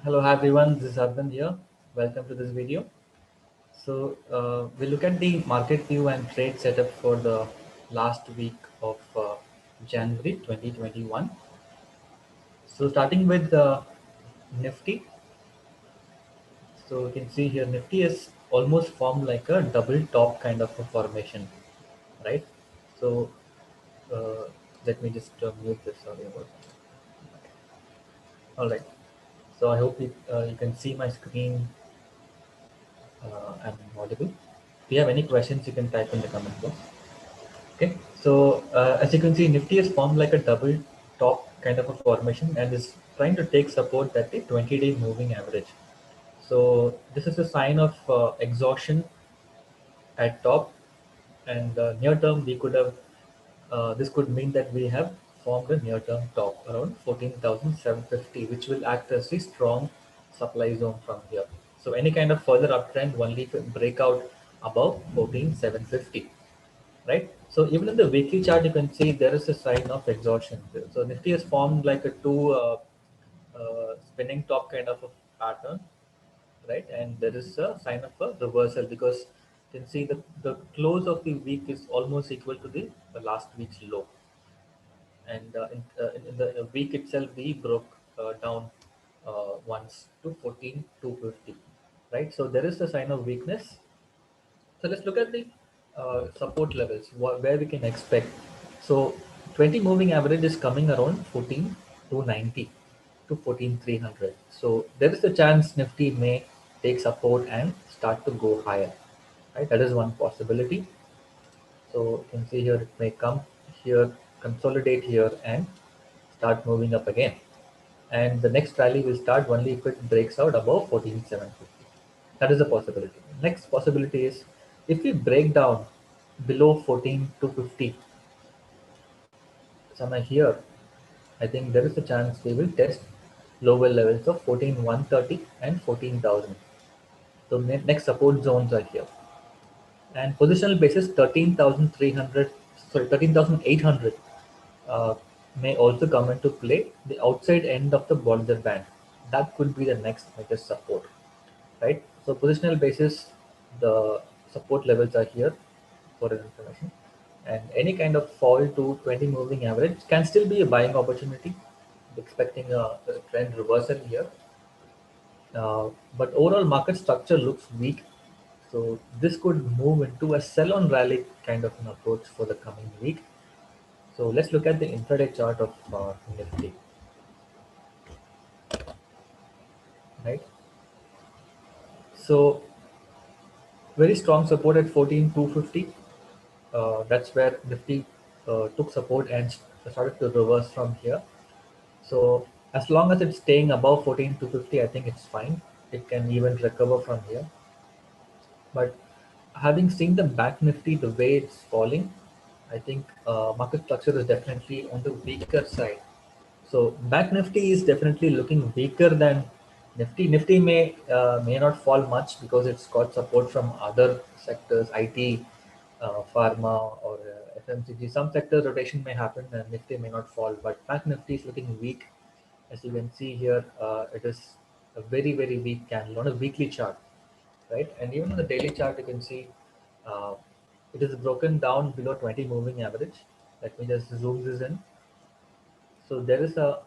Hello, hi everyone. This is Arvind here. Welcome to this video. We look at the market view and trade setup for the last week of January 2021. So, starting with Nifty. So, you can see here Nifty is almost formed like a double top kind of a formation, right? So, uh, let me just mute this. Sorry about that. All right. So, I hope you can see my screen. I'm audible. If you have any questions, you can type in the comment box. Okay, so as you can see, Nifty is formed like a double top kind of a formation and is trying to take support at the 20-day moving average. So this is a sign of exhaustion at top, and near term we could have this could mean that we have formed a near term top around 14,750, which will act as a strong supply zone from here. So any kind of further uptrend only if it break out above 14,750, right? So even in the weekly chart, you can see there is a sign of exhaustion. So Nifty has formed like a two spinning top kind of a pattern, right? And there is a sign of a reversal because you can see the close of the week is almost equal to the last week's low. And in the week itself, we broke down once to 14,250, right? So there is a sign of weakness. So let's look at the support levels, where we can expect. So 20 moving average is coming around 14,290 to 14,300. So there is a chance Nifty may take support and start to go higher, right? That is one possibility. So you can see here it may come here, consolidate here, and start moving up again. And the next rally will start only if it breaks out above 14,750. That is a possibility. Next possibility is if we break down below 14,250, somewhere here, I think there is a chance we will test lower levels of 14,130 and 14,000. So next support zones are here. And positional basis 13,300, sorry, 13,800 uh, may also come into play. The outside end of the Bollinger Band, that could be the next major support, right? So positional basis, the support levels are here for your information. And any kind of fall to 20 moving average can still be a buying opportunity, expecting a trend reversal here. But overall market structure looks weak. So this could move into a sell on rally kind of an approach for the coming week. So let's look at the intraday chart of Nifty, right? So very strong support at 14,250. That's where Nifty took support and started to reverse from here. So as long as it's staying above 14,250, I think it's fine. It can even recover from here. But having seen the back Nifty the way it's falling, I think market structure is definitely on the weaker side. So back Nifty is definitely looking weaker than Nifty. Nifty may not fall much because it's got support from other sectors, IT, pharma, or FMCG. Some sector rotation may happen and Nifty may not fall, but back Nifty is looking weak. As you can see here, it is a very weak candle on a weekly chart, right? And even on the daily chart, you can see uh, it is broken down below 20 moving average. Let me just zoom this in. So there is a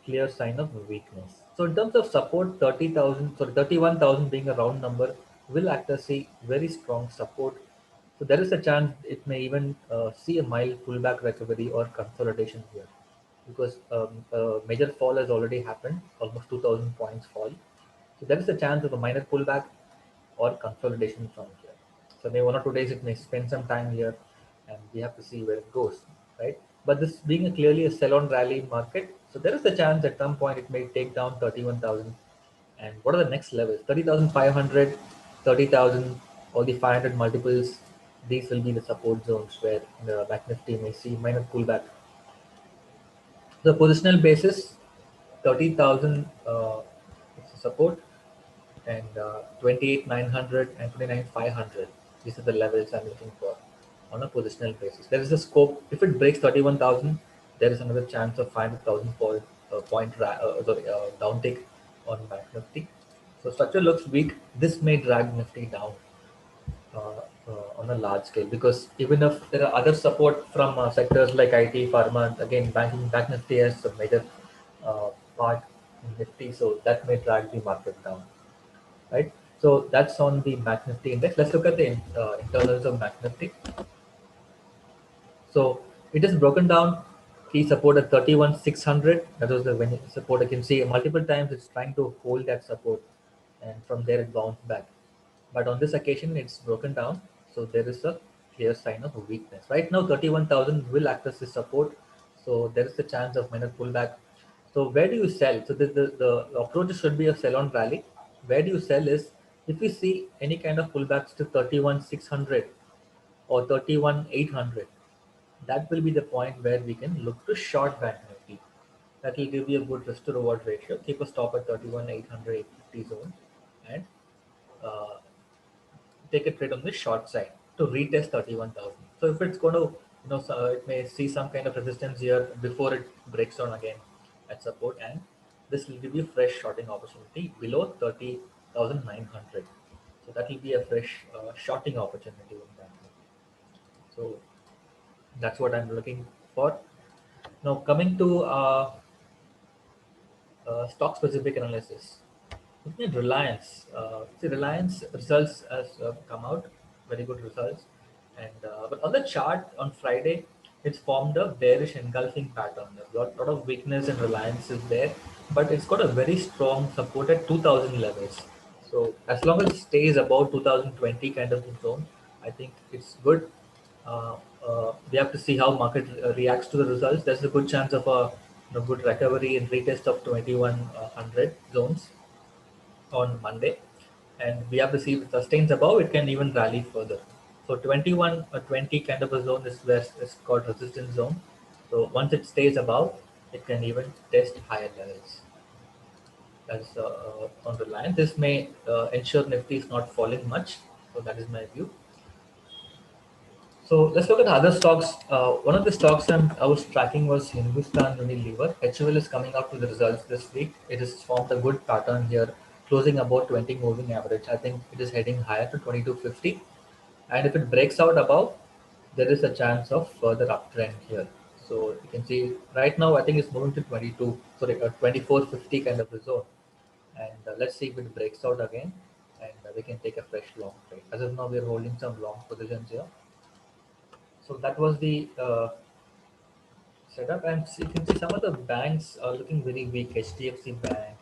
clear sign of weakness. So in terms of support, 30,000, sorry, 31,000 being a round number will act as a very strong support. So there is a chance it may even see a mild pullback recovery or consolidation here, because a major fall has already happened, almost 2,000 points fall. So there is a chance of a minor pullback or consolidation from here. So maybe 1 or 2 days it may spend some time here, and we have to see where it goes, right? But this being clearly a sell-on rally market, so there is a chance at some point it may take down 31,000. And what are the next levels? 30,500, 30,000, all the 500 multiples. These will be the support zones where the back Nifty may see minor pullback. The positional basis, 30,000 is support, and 28,900 and 29,500. These are the levels I'm looking for on a positional basis. There is a scope. If it breaks 31,000, there is another chance of 500,000 point downtick. on Bank Nifty. So structure looks weak. This may drag Nifty down on a large scale, because even if there are other support from sectors like IT, pharma, again banking, Bank Nifty has a major part in Nifty, so that may drag the market down, right? So that's on the Bank Nifty index. Let's look at the internals of Bank Nifty. So it is broken down. Key support at 31,600. That was the support. I can see multiple times it's trying to hold that support, and from there it bounced back. But on this occasion, it's broken down. So there is a clear sign of a weakness. Right now, 31,000 will act as the support. So there is a chance of minor pullback. So where do you sell? So the approach should be a sell on rally. Where do you sell is if you see any kind of pullbacks to 31,600 or 31,800, that will be the point where we can look to short Bank Nifty. That will give you a good risk to reward ratio. Keep a stop at 31,800, 850 zone, and uh, take a trade on the short side to retest 31,000. So if it's going to, so it may see some kind of resistance here before it breaks down again at support, and this will give you fresh shorting opportunity below 30,900. So that will be a fresh shorting opportunity in that. So that's what I'm looking for. Now coming to stock specific analysis. Looking at Reliance, Reliance results has come out, very good results, and but on the chart on Friday, it's formed a bearish engulfing pattern. A lot of weakness in Reliance is there, but it's got a very strong support at 2000 levels. So as long as it stays above 2020 kind of zone, I think it's good. We have to see how market reacts to the results. There's a good chance of a good recovery and retest of 2100 zones on Monday, and we have to see if it sustains above, it can even rally further. So 21 or 20 kind of a zone is where it's called resistance zone. So once it stays above, it can even test higher levels. That's on the line. This may ensure Nifty is not falling much. So that is my view. So let's look at other stocks. One of the stocks I was tracking was Hindustan Unilever. HUL is coming out with the results this week. It has formed a good pattern here, closing about 20 moving average. I think it is heading higher to 2250. And if it breaks out above, there is a chance of further uptrend here. So you can see right now, I think it's moving to 2450 kind of a zone. And let's see if it breaks out again, and we can take a fresh long trade. As of now, we're holding some long positions here. So that was the setup, and you can see some of the banks are looking very weak. HDFC Bank,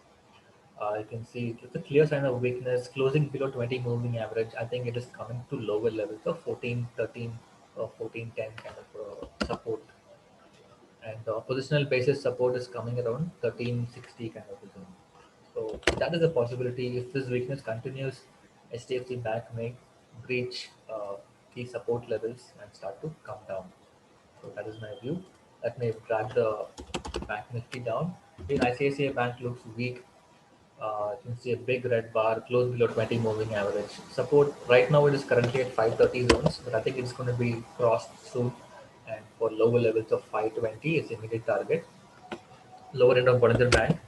you can see it's a clear sign of weakness, closing below 20 moving average. I think it is coming to lower levels of 14, 13, or 14, 10 kind of support. And positional basis support is coming around 1360 kind of a zone. So that is a possibility. If this weakness continues, HDFC Bank may breach key support levels and start to come down. So that is my view. That may drag the Bank Nifty down. In ICICI Bank looks weak. You can see a big red bar close below 20 moving average. Support right now it is currently at 530 zones, but I think it's going to be crossed soon. And for lower levels of 520 is immediate target. Lower end of Bodhidhar Bank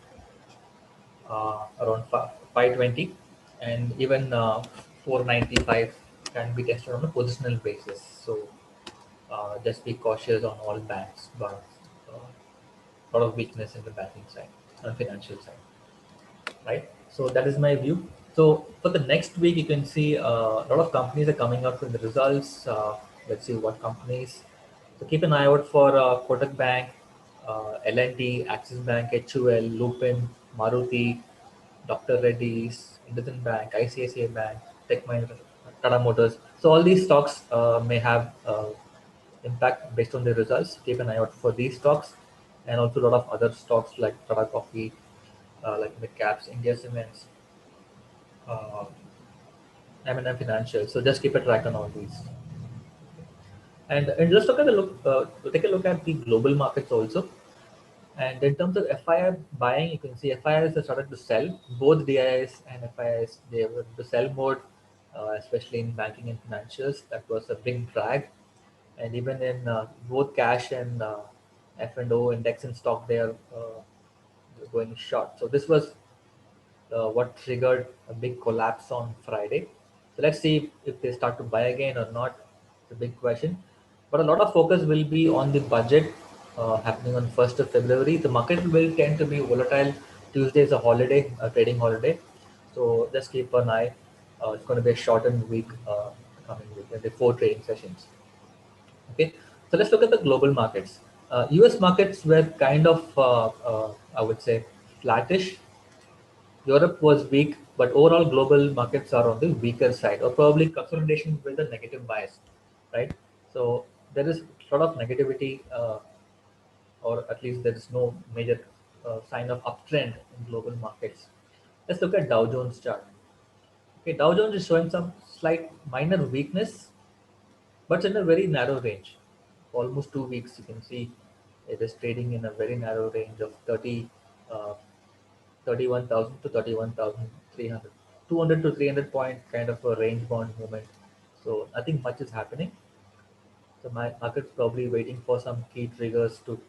around 520, and even 495 can be tested on a positional basis. So just be cautious on all banks, but a lot of weakness in the banking side and financial side, right? So that is my view. So for the next week, you can see a lot of companies are coming out with the results. Let's see what companies. So keep an eye out for Kotak Bank, L&T, Axis Bank, HUL, Lupin, Maruti, Dr. Reddy's, IndusInd Bank, ICICI Bank, Tech Mahindra, Tata Motors. So all these stocks may have impact based on the results. Keep an eye out for these stocks, and also a lot of other stocks like Tata Coffee, like mid caps, India Cements, uh, M&M Financial. So just keep a track on all these. And just look at the take a look at the global markets also. And in terms of FII buying, you can see FIIs have started to sell. Both DIIs and FIIs, they were in the sell mode, especially in banking and financials. That was a big drag. And even in both cash and F&O index and stock, they are going short. So this was what triggered a big collapse on Friday. So let's see if they start to buy again or not. It's a big question. But a lot of focus will be on the budget happening on 1st of February. The market will tend to be volatile. Tuesday is a holiday, a trading holiday. So just keep an eye. It's going to be a shortened week coming week. There are 4 trading sessions. Okay, so let's look at the global markets. US markets were kind of, I would say, flattish. Europe was weak, but overall global markets are on the weaker side, or probably consolidation with a negative bias, right? So there is a lot of negativity, or at least there is no major sign of uptrend in global markets. Let's look at Dow Jones chart. Okay, Dow Jones is showing some slight minor weakness, but in a very narrow range. Almost 2 weeks, you can see it is trading in a very narrow range of uh, 31,000 to 31,300, 200 to 300 point kind of a range bound movement. So nothing much is happening. So my market's probably waiting for some key triggers to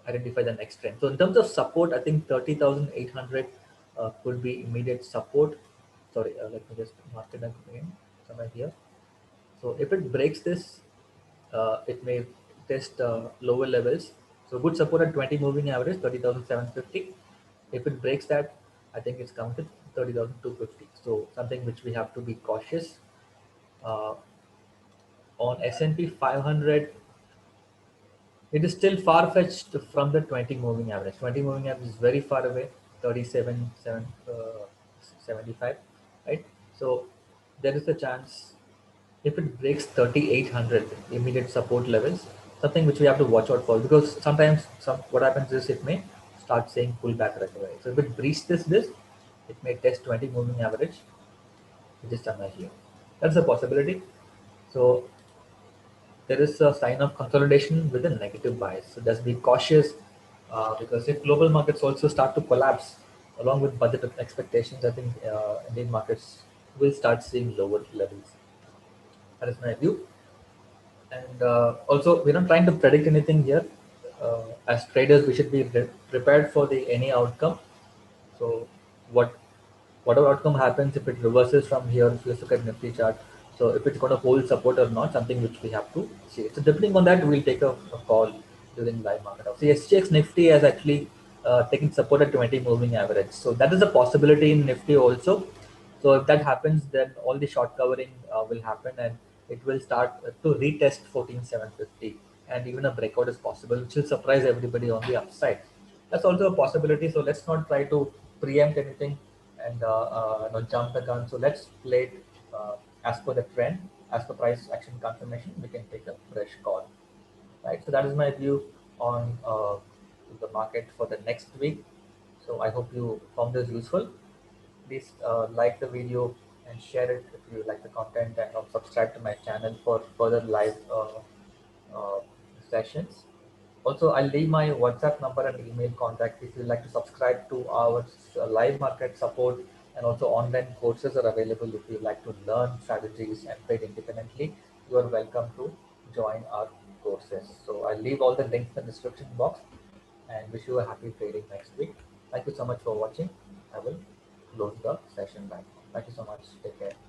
identify the next trend. So in terms of support, I think 30,800 could be immediate support. Sorry, let me just mark it again somewhere here. So if it breaks this, it may test lower levels. So good support at 20 moving average, 30,750. If it breaks that, I think it's counted 30,250. So something which we have to be cautious. Uh, on S&P 500, it is still far-fetched from the 20 moving average. 20 moving average is very far away, 37,75, right? So there is a chance if it breaks 3,800 immediate support levels, something which we have to watch out for, because sometimes what happens is it may start saying pullback right away. So if it breaches this, it may test 20 moving average, which is somewhere here. That's a possibility. So there is a sign of consolidation with a negative bias. So just be cautious, because if global markets also start to collapse along with budget expectations, I think Indian markets will start seeing lower levels. That is my view. And also, we're not trying to predict anything here. As traders, we should be prepared for the any outcome. So what whatever outcome happens, if it reverses from here, if you look at Nifty chart, so if it's going to hold support or not, something which we have to see. So depending on that, we'll take a call during live market. See, SGX Nifty has actually taken support at 20 moving average. So that is a possibility in Nifty also. So if that happens, then all the short covering will happen, and it will start to retest 14,750, and even a breakout is possible, which will surprise everybody on the upside. That's also a possibility. So let's not try to preempt anything and jump the gun. So let's play it as per the trend, as per price action confirmation. We can take a fresh call, right? So that is my view on the market for the next week. So I hope you found this useful. Please like the video and share it if you like the content, and subscribe to my channel for further live uh, sessions. Also, I'll leave my WhatsApp number and email contact if you'd like to subscribe to our live market support, and also online courses are available if you'd like to learn strategies and trade independently. You are welcome to join our courses. So I'll leave all the links in the description box, and wish you a happy trading next week. Thank you so much for watching. I will close the session right now. Thank you so much. Take care.